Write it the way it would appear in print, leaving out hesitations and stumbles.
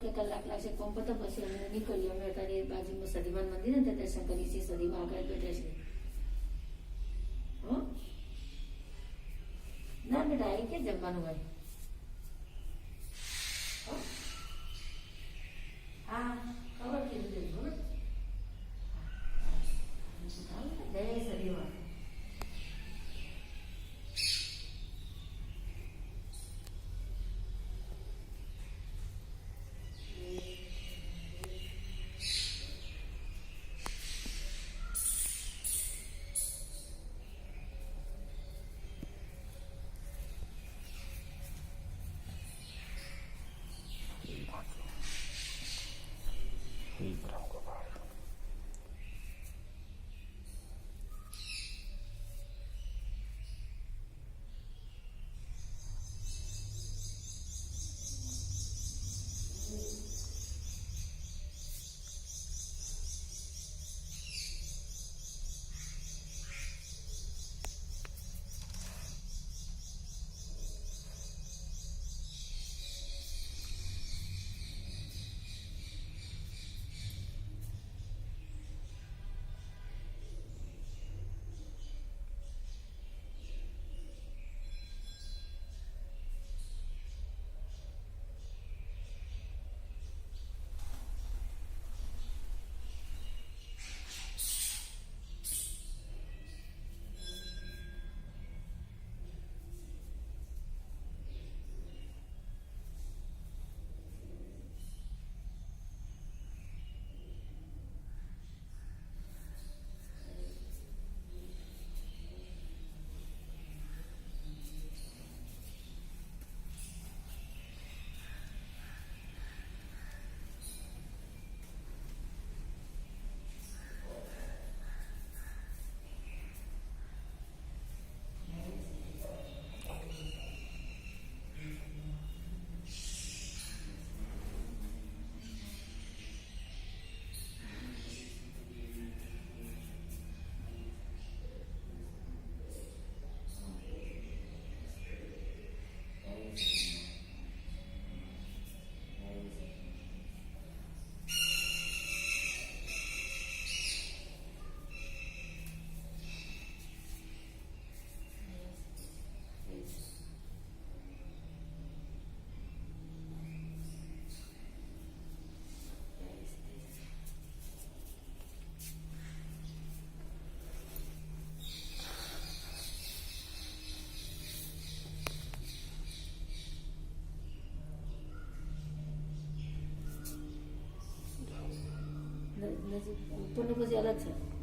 કલાક લાગશે પંપ તો પછી અમે નીકળીએ. અમે અત્યારે બાજુમાં સદીમાન મંદિર ને ત્યાં દર્શન કરીએ છીએ. સદીમાં આગળ બેઠા છે. હો ના બેટા એ કે જમવાનું હોય. હા ખબર કીધું ખબર. જય સદીમાં. ઉપરનું પછી અલગ છે.